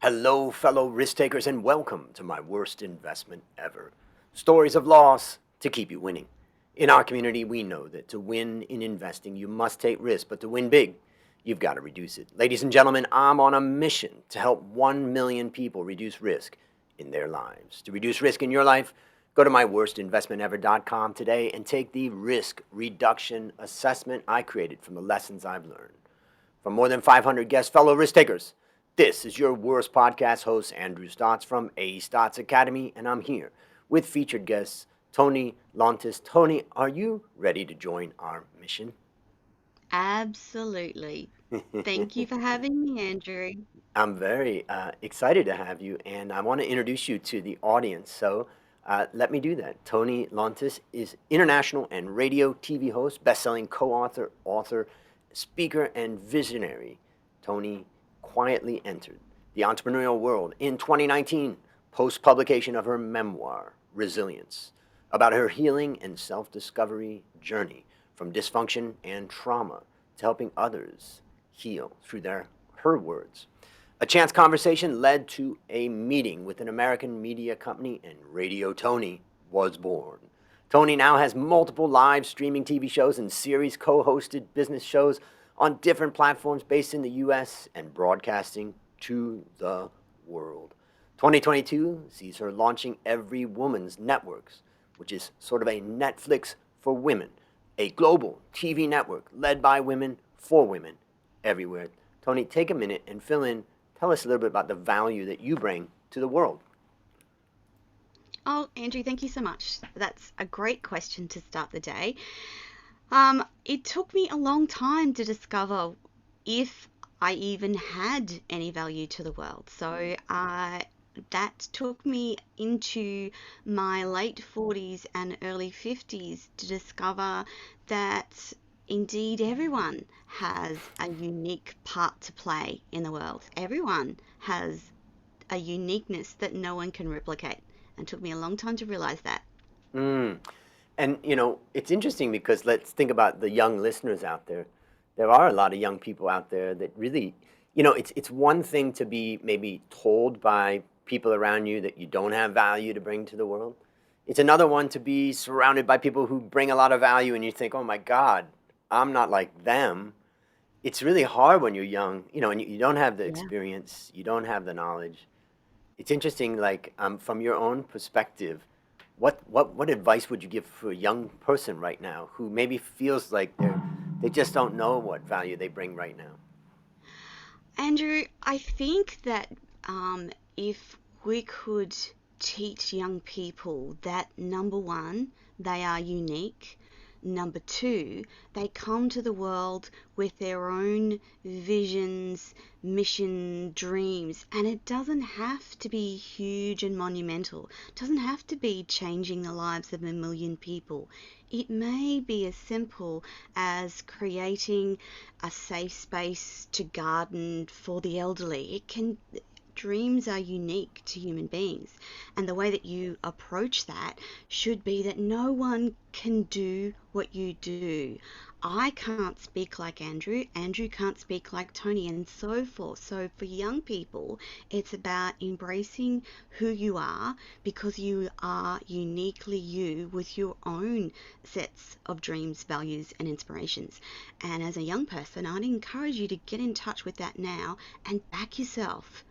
Hello, fellow risk takers, and welcome to my worst investment ever. Stories of loss to keep you winning. In our community, we know that to win in investing, you must take risk, but to win big, you've got to reduce it. Ladies and gentlemen, I'm on a mission to help 1 million people reduce risk in their lives. To reduce risk in your life, go to myworstinvestmentever.com today and take the risk reduction assessment I created from the lessons I've learned. From more than 500 guest fellow risk takers, this is your worst podcast host, Andrew Stotz from A Stotz Academy, and I'm here with featured guest Toni Lontis. Toni, are you ready to join our mission? Absolutely. Thank you for having me, Andrew. I'm very excited to have you, and I want to introduce you to the audience. So let me do that. Toni Lontis is international and radio TV host, best-selling co-author, author, speaker, and visionary. Toni quietly entered the entrepreneurial world in 2019, post-publication of her memoir, Resilience, about her healing and self-discovery journey from dysfunction and trauma to helping others heal through her words. A chance conversation led to a meeting with an American media company, and Radio Toni was born. Toni now has multiple live streaming TV shows and series co-hosted business shows on different platforms based in the US and broadcasting to the world. 2022 sees her launching Every Woman's Networks, which is sort of a Netflix for women, a global TV network led by women for women everywhere. Toni, take a minute and fill in. Tell us a little bit about the value that you bring to the world. Oh, Andrew, thank you so much. That's a great question to start the day. It took me a long time to discover if I even had any value to the world. That took me into my late 40s and early 50s to discover that indeed everyone has a unique part to play in the world. Everyone has a uniqueness that no one can replicate. And it took me a long time to realize that. Mm. And it's interesting because let's think about the young listeners out there. There are a lot of young people out there that really, it's one thing to be maybe told by people around you that you don't have value to bring to the world. It's another one to be surrounded by people who bring a lot of value and you think, oh my God, I'm not like them. It's really hard when you're young, and you don't have the Yeah. experience, you don't have the knowledge. It's interesting, like from your own perspective, what advice would you give for a young person right now who maybe feels like they just don't know what value they bring right now? Andrew, I think that if we could teach young people that number one, they are unique. Number two, they come to the world with their own visions, mission, dreams, and it doesn't have to be huge and monumental. It doesn't have to be changing the lives of a million people. It may be as simple as creating a safe space to garden for the elderly. It can Dreams are unique to human beings, and the way that you approach that should be that no one can do what you do. I can't speak like Andrew, Andrew can't speak like Toni, and so forth. So for young people, it's about embracing who you are, because you are uniquely you with your own sets of dreams, values, and inspirations. And as a young person, I'd encourage you to get in touch with that now and back yourself.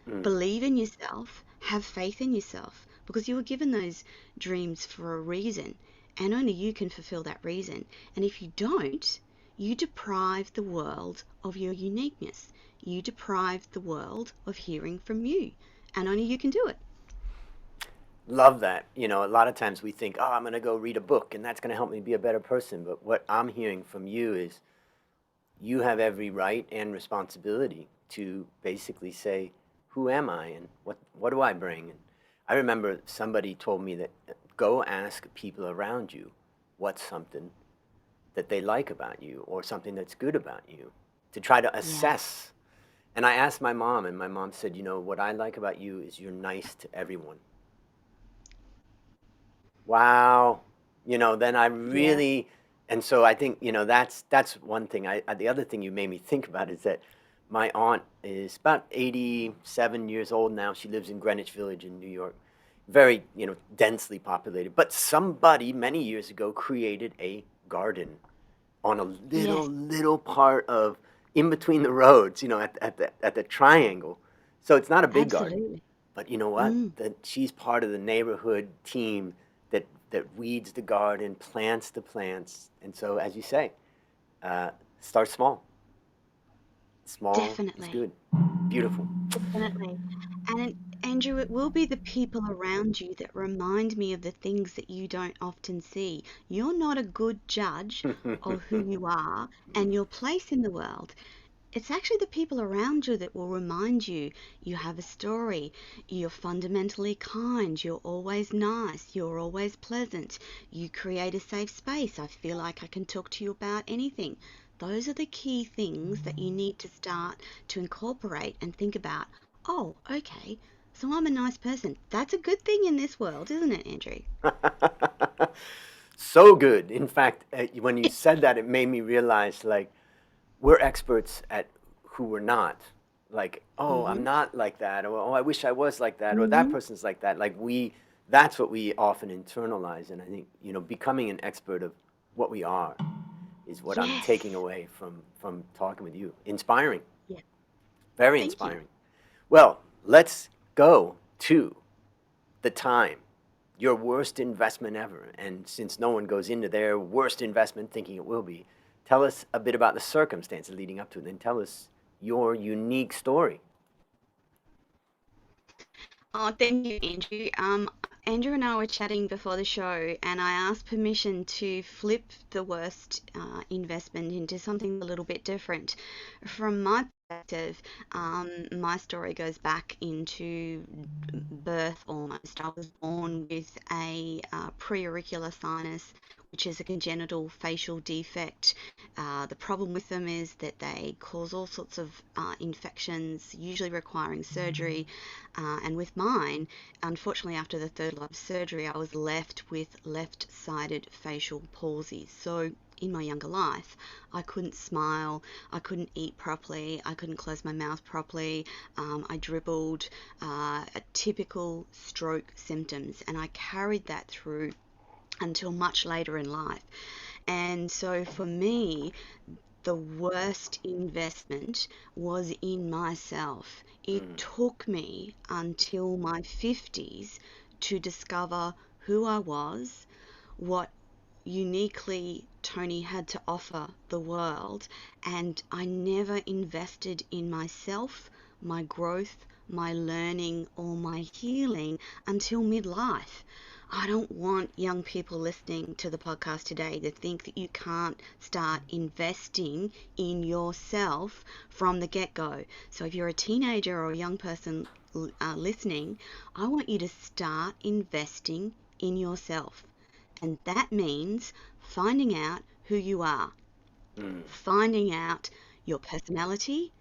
Mm. Believe in yourself, have faith in yourself, because you were given those dreams for a reason, and only you can fulfill that reason. And if you don't, you deprive the world of your uniqueness. You deprive the world of hearing from you, and only you can do it. Love that. A lot of times we think, oh, I'm going to go read a book and that's going to help me be a better person. But what I'm hearing from you is you have every right and responsibility to basically say, who am I and what do I bring? And I remember somebody told me that go ask people around you what's something that they like about you or something that's good about you to try to Yeah. assess. And I asked my mom, and my mom said, what I like about you is you're nice to everyone. Wow. Then I Yeah. really, and so I think, that's one thing. The other thing you made me think about is that my aunt is about 87 years old now. She lives in Greenwich Village in New York. Very, densely populated. But somebody many years ago created a garden on a Yes, little part of in between the roads, at the triangle. So it's not a big garden. absolutely. But you know what? Mm, That she's part of the neighborhood team that weeds the garden, plants the plants. And so, as you say, start small. Small is definitely. good. Beautiful. Definitely. And Andrew, it will be the people around you that remind me of the things that you don't often see. You're not a good judge of who you are and your place in the world. It's actually the people around you that will remind you you have a story, you're fundamentally kind, you're always nice, you're always pleasant, you create a safe space. I feel like I can talk to you about anything. Those are the key things that you need to start to incorporate and think about. Oh, okay, so I'm a nice person. That's a good thing in this world, isn't it, Andrew? So good. In fact, when you said that, it made me realize like we're experts at who we're not. Like, oh, I'm Mm-hmm. not like that, or oh, I wish I was like that, or that Mm-hmm. person's like that. That's what we often internalize. And I think, becoming an expert of what we are is what I'm taking Yes. away from talking with you. Inspiring, Yeah. very Thank you. inspiring. Well, let's go to the time, your worst investment ever. And since no one goes into their worst investment thinking it will be, tell us a bit about the circumstances leading up to it. Then tell us your unique story. Oh, thank you, Andrew. Andrew and I were chatting before the show, and I asked permission to flip the worst investment into something a little bit different. From my perspective, my story goes back into birth almost. I was born with a preauricular sinus, which is a congenital facial defect. The problem with them is that they cause all sorts of infections, usually requiring surgery. And with mine, unfortunately, after the third life surgery, I was left with left sided facial palsy. So, in my younger life, I couldn't smile, I couldn't eat properly, I couldn't close my mouth properly, I dribbled, typical stroke symptoms, and I carried that through until much later in life. And so for me, the worst investment was in myself. It Mm, took me until my 50s to discover who I was, what uniquely Tony had to offer the world, and I never invested in myself, my growth, my learning, or my healing until midlife. I don't want young people listening to the podcast today to think that you can't start investing in yourself from the get go. So, if you're a teenager or a young person listening, I want you to start investing in yourself. And that means finding out who you are, mm, finding out your personality,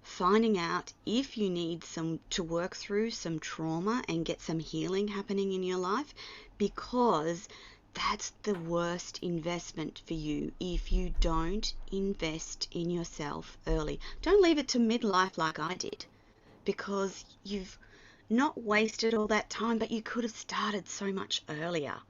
finding out if you need some to work through some trauma and get some healing happening in your life, because that's the worst investment for you if you don't invest in yourself early. Don't leave it to midlife like I did, because you've not wasted all that time, but you could have started so much earlier.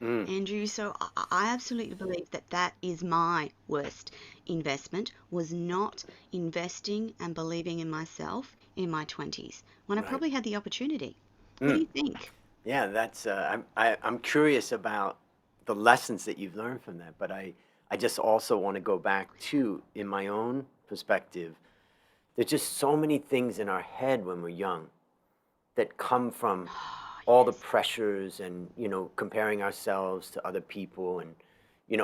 mm. Andrew, so I absolutely believe that that is my worst investment, was not investing and believing in myself in my 20s when I Right. probably had the opportunity. What do Mm. you think? Yeah, that's. I'm curious about the lessons that you've learned from that, but I just also want to go back to in my own perspective. There's just so many things in our head when we're young that come from Oh, all the yes. pressures and comparing ourselves to other people. And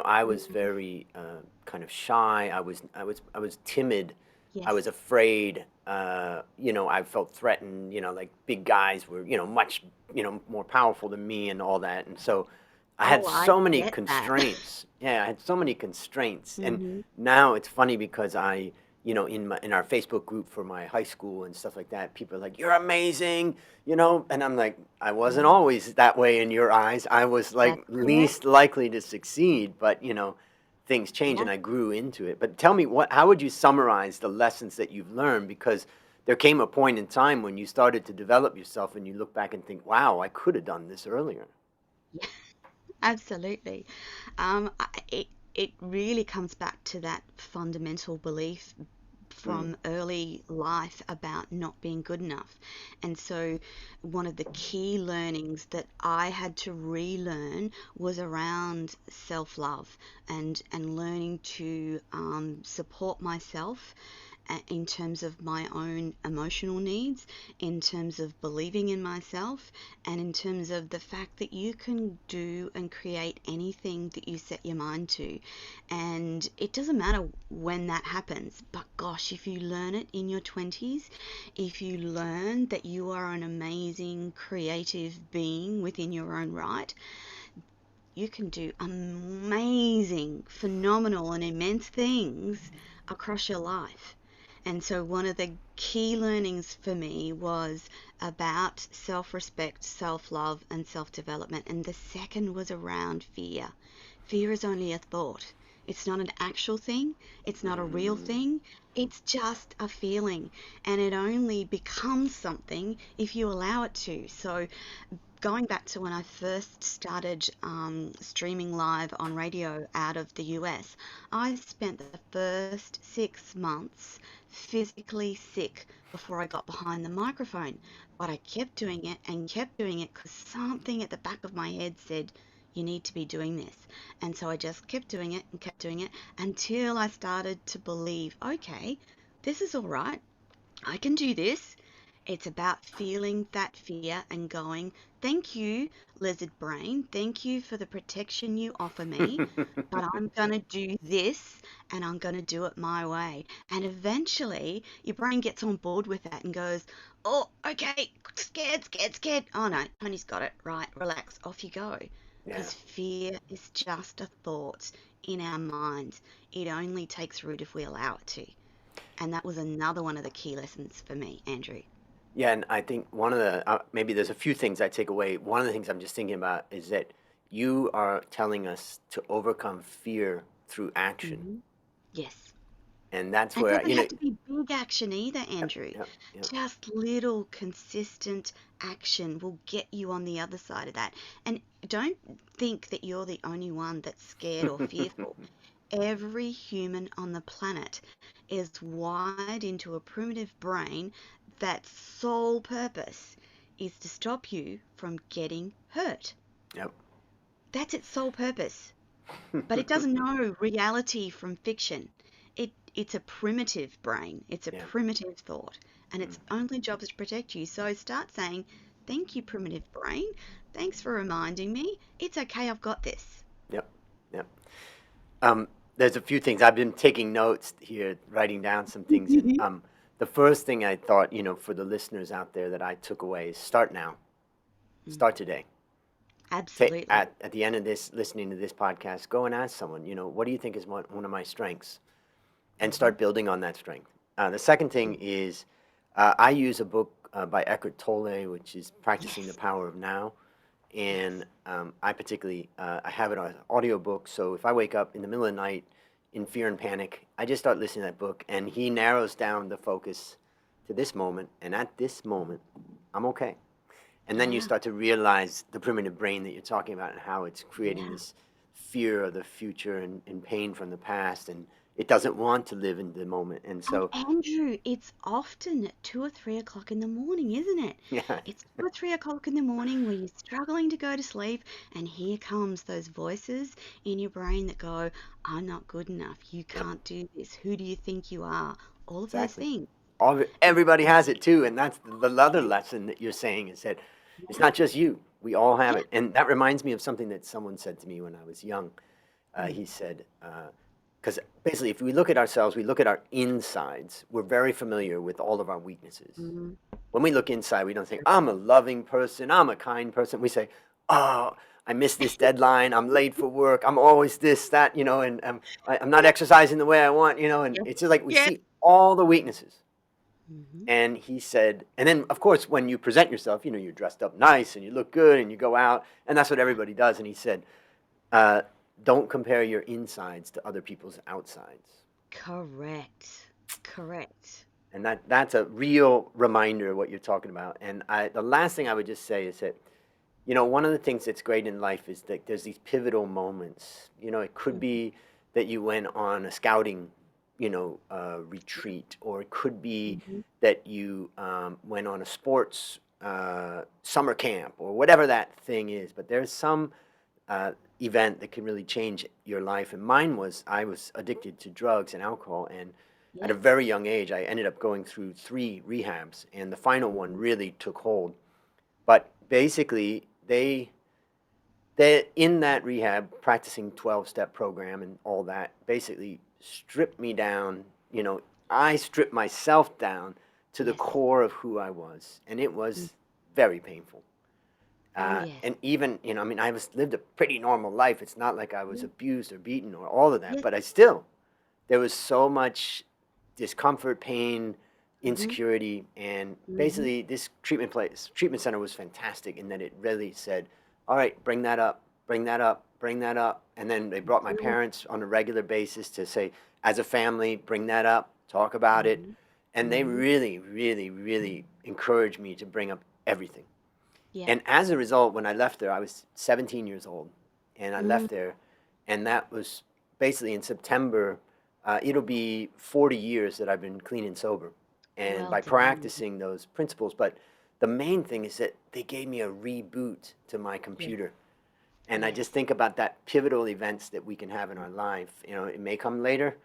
I was Mm, very kind of shy. I was timid. I yes. was afraid. I felt threatened. Like big guys were much more powerful than me and all that. And so I had Oh, I so many get that. constraints. Yeah, I had so many constraints. And Hmm. now it's funny because in our Facebook group for my high school and stuff like that, people are like, "You're amazing," and I'm like, I wasn't always that way in your eyes. I was like That's correct. least likely to succeed, but things change Yeah. and I grew into it. But tell me, how would you summarize the lessons that you've learned? Because there came a point in time when you started to develop yourself and you look back and think, wow, I could have done this earlier. Absolutely. It really comes back to that fundamental belief Mm, from early life about not being good enough. And so one of the key learnings that I had to relearn was around self-love and learning to support myself in terms of my own emotional needs, in terms of believing in myself, and in terms of the fact that you can do and create anything that you set your mind to. And it doesn't matter when that happens, but gosh, if you learn it in your 20s, if you learn that you are an amazing creative being within your own right, you can do amazing, phenomenal, and immense things across your life. And so, one of the key learnings for me was about self respect, self love, and self development. And the second was around fear. Fear is only a thought, it's not an actual thing, it's not a real mm, thing, it's just a feeling. And it only becomes something if you allow it to. So, going back to when I first started streaming live on radio out of the US, I spent the first 6 months physically sick before I got behind the microphone. But I kept doing it and kept doing it because something at the back of my head said, you need to be doing this. And so I just kept doing it and kept doing it until I started to believe, okay, this is all right. I can do this. It's about feeling that fear and going, thank you, lizard brain. Thank you for the protection you offer me. But I'm going to do this and I'm going to do it my way. And eventually your brain gets on board with that and goes, oh, okay, scared, scared, scared. Oh no, Tony's got it. Right, relax, off you go. yeah. Because fear is just a thought in our minds. It only takes root if we allow it to. And that was another one of the key lessons for me, Andrew. Yeah, and I think one of the maybe there's a few things I take away. One of the things I'm just thinking about is that you are telling us to overcome fear through action, Hmm. Yes. and that's And it where doesn't have to be big action either, yep, Andrew. yep, yep. Just little consistent action will get you on the other side of that. And don't think that you're the only one that's scared or fearful. Every human on the planet is wired into a primitive brain that sole purpose is to stop you from getting hurt. Yep. That's its sole purpose. But it doesn't know reality from fiction. It's a primitive brain. It's a Yeah. primitive thought, and Mm. its only job is to protect you. So start saying, "Thank you, primitive brain. Thanks for reminding me. It's okay. I've got this." Yep. Yep. Um, there's a few things I've been taking notes here, writing down some things, and the first thing I thought, for the listeners out there that I took away is start now, Mm, start today. absolutely. At the end of this, listening to this podcast, go and ask someone, what do you think is one of my strengths, and Hmm. start building on that strength. The second thing is, I use a book by Eckhart Tolle, which is Practicing the Yes. Power of Now, Yes. and I particularly I have it on an audiobook. So if I wake up in the middle of the night in fear and panic, I just start listening to that book, and he narrows down the focus to this moment, and at this moment, I'm okay. And then you Yeah. start to realize the primitive brain that you're talking about and how it's creating Yeah. this fear of the future and pain from the past, and it doesn't want to live in the moment. And And so, Andrew, it's often at 2 or 3 o'clock in the morning, isn't it? yeah, It's 2 or 3 o'clock in the morning where you're struggling to go to sleep, and here comes those voices in your brain that go, I'm not good enough. You yep, can't do this. Who do you think you are? All of those exactly. things. And Everybody has it too, and that's the other lesson that you're saying is that it's yeah, not just you. We all have yeah. it, and that reminds me of something that someone said to me when I was young. Mm, He said, because basically, if we look at ourselves, we look at our insides. We're very familiar with all of our weaknesses. mm, When we look inside, we don't think, I'm a loving person, I'm a kind person. We say, oh, I missed this deadline, I'm late for work, I'm always this, that, and I'm not yeah, exercising the way I want, and yes, it's just like we yes. see all the weaknesses. Hmm. And he said, and then of course, when you present yourself, you're dressed up nice and you look good and you go out, and that's what everybody does. And he said, don't compare your insides to other people's outsides. Correct. Correct. And that's a real reminder of what you're talking about. And the last thing I would just say is that, one of the things that's great in life is that there's these pivotal moments. It could Mhm. be that you went on a scouting, retreat, or it could be Mhm. that you went on a sports summer camp, or whatever that thing is. But there's some uh, event that can really change your life. And mine was, I was addicted to drugs and alcohol, and at a Yep. very young age, I ended up going through 3 rehabs, and the final one Mhm. really took hold. But basically, they in that rehab, practicing 12-step program and all that, basically stripped me down. I stripped myself down to the Yes. core of who I was, and it Mm. was very painful. Oh, yes. And even, I mean, I was lived a pretty normal life. It's not like I was Yeah. abused or beaten or all of that, Yes. but there was so much discomfort, pain, Mhm. insecurity, and Mhm. basically this treatment center was fantastic in that it really said, all right, bring that up, bring that up, bring that up. And then they brought my Brilliant. parents on a regular basis to say, as a family, bring that up, talk about it. Mhm. And they Mhm. really, really, really encouraged me to bring up everything. Yep. And as a result, when I left there, I was 17 years old, and I Mm. left there, and that was basically in September. It'll be 40 years that I've been clean and sober, and Well by done. practicing those principles. But the main thing is that they gave me a reboot to my Yes. computer, and I just Yes. think about that pivotal events that we can have in our life. It may come later,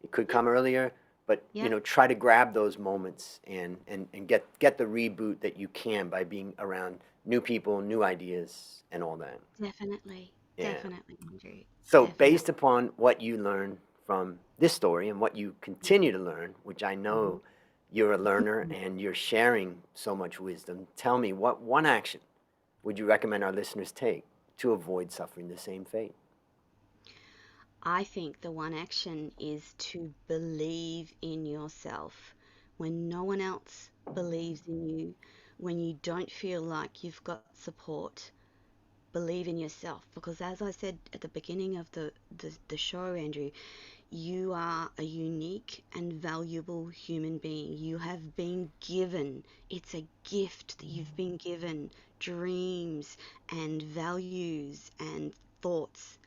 it could Yep. come earlier, but Yep. try to grab those moments and get the reboot that you can by being around new people, new ideas, and all that. Definitely. Yeah. Definitely, Andrew. So Definitely. based upon what you learned from this story and what you continue to learn, which I Mhm. know you're a learner and you're sharing so much wisdom, tell me, what one action would you recommend our listeners take to avoid suffering the same fate? I think the one action is to believe in yourself when no one else believes in you, when you don't feel like you've got support. Believe in yourself because, as I said at the beginning of the show, Andrew, you are a unique and valuable human being. You have been given, it's a gift that you've been given dreams and values and thoughts.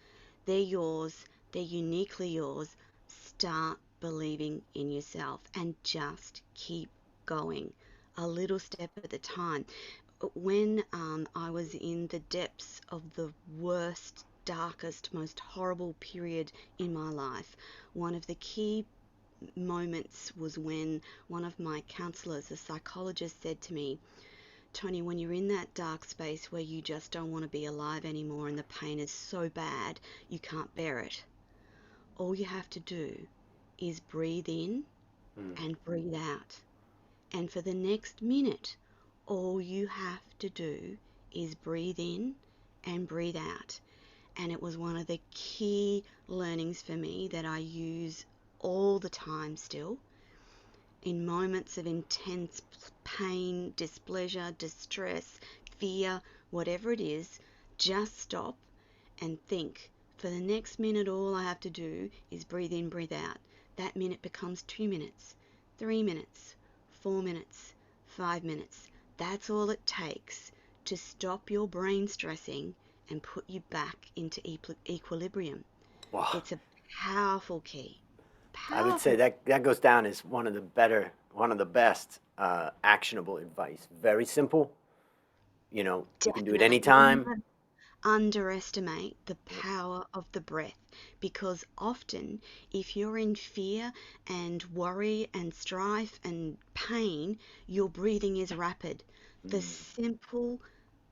They're yours, they're uniquely yours. Start believing in yourself and just keep going a little step at a time. When I was in the depths of the worst, darkest, most horrible period in my life, one of the key moments was when one of my counselors, a psychologist, said to me, Toni, when you're in that dark space where you just don't want to be alive anymore and the pain is so bad you can't bear it, all you have to do is breathe in Mm. and breathe out. And for the next minute, all you have to do is breathe in and breathe out. And it was one of the key learnings for me that I use all the time still in moments of intense pain, displeasure, distress, fear, whatever it is. Just stop and think. For the next minute, all I have to do is breathe in, breathe out. That minute becomes 2 minutes, 3 minutes, 4 minutes, 5 minutes. That's all it takes to stop your brain stressing and put you back into equilibrium. Wow. It's a powerful key. I would say Powerful. that goes down as one of the best actionable advice. Very simple. You can do it Definitely. anytime. Never underestimate the power of the breath because often, if you're in fear and worry and strife and pain, your breathing is rapid. The Mm. simple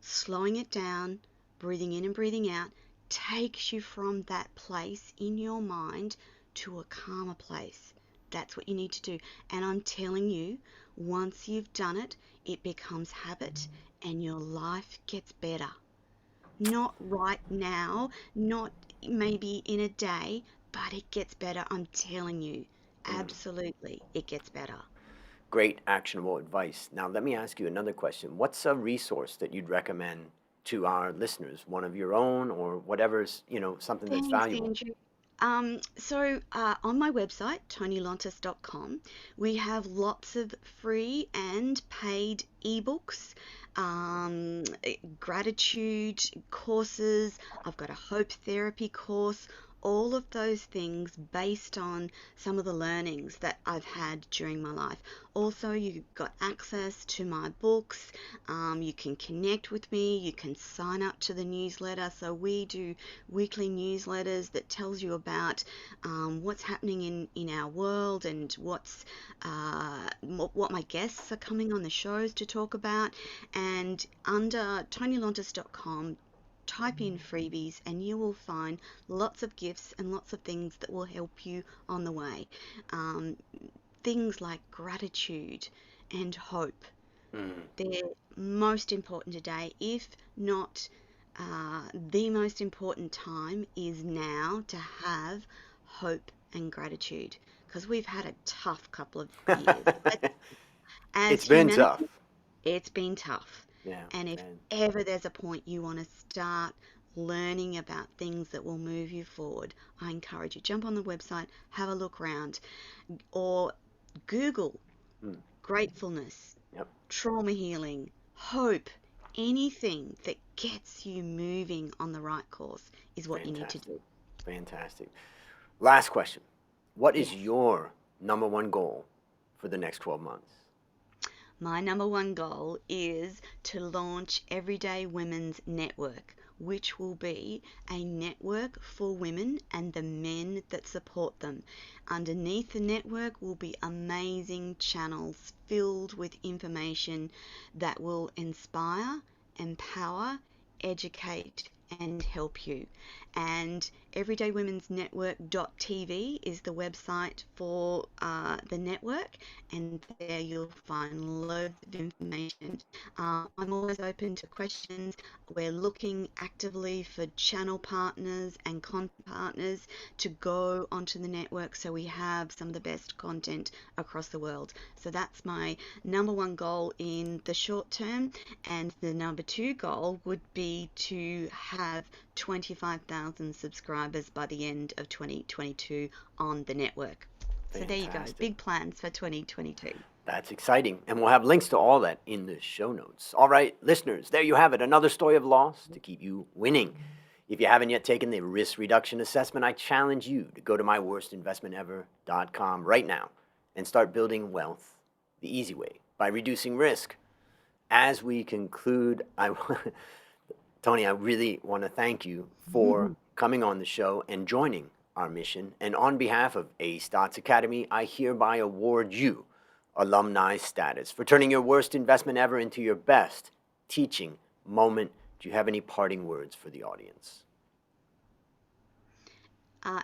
slowing it down, breathing in and breathing out, takes you from that place in your mind to a calmer place. That's what you need to do. And I'm telling you, once you've done it, it becomes habit and your life gets better. Not right now, not maybe in a day, but it gets better. I'm telling you. Mm. Absolutely, it gets better. Great actionable advice. Now, let me ask you another question. What's a resource that you'd recommend to our listeners, one of your own or whatever's, something that's Thanks, valuable. Andrew. On my website, tonilontis.com, we have lots of free and paid ebooks, gratitude courses. I've got a hope therapy course, all of those things based on some of the learnings that I've had during my life. Also, you've got access to my books. You can connect with me. You can sign up to the newsletter. So we do weekly newsletters that tells you about what's happening in our world and what my guests are coming on the shows to talk about. And under tonilontis.com, type in freebies and you will find lots of gifts and lots of things that will help you on the way. Things like gratitude and hope. They're most important today, if not the most important time is now to have hope and gratitude, because we've had a tough couple of years. As It's been tough. humanity, it's been tough. Yeah. And if And ever there's a point you want to start learning about things that will move you forward, I encourage you, jump on the website, have a look around, or Google mm, gratefulness, yep. trauma healing, hope. Anything that gets you moving on the right course is what you need to Fantastic. do. Fantastic. Last question. What is Yes. your number one goal for the next 12 months? My number one goal is to launch Everyday Women's Network, which will be a network for women and the men that support them. Underneath the network will be amazing channels filled with information that will inspire, empower, educate, and help you. And everydaywomen'snetwork.tv is the website for the network, and there you'll find loads of information. I'm always open to questions. We're looking actively for channel partners and content partners to go onto the network so we have some of the best content across the world. So that's my number one goal in the short term, and the number two goal would be to have 25,000 subscribers by the end of 2022 on the network. So there you go, Fantastic. big plans for 2022. That's exciting. And we'll have links to all that in the show notes. All right, listeners, there you have it. Another story of loss to keep you winning. If you haven't yet taken the risk reduction assessment, I challenge you to go to myworstinvestmentever.com right now and start building wealth the easy way by reducing risk. As we conclude, Toni, I really want to thank you for coming on the show and joining our mission. And on behalf of A Stotz Academy, I hereby award you alumni status for turning your worst investment ever into your best teaching moment. Do you have any parting words for the audience?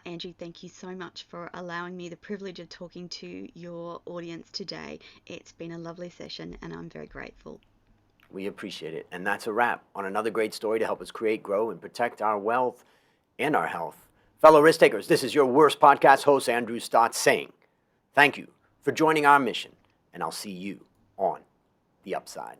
Andrew, thank you so much for allowing me the privilege of talking to your audience today. It's been a lovely session and I'm very grateful. We appreciate it. And that's a wrap on another great story to help us create, grow, and protect our wealth and our health. Fellow risk takers, this is your worst podcast host, Andrew Stotz, saying thank you for joining our mission, and I'll see you on the upside.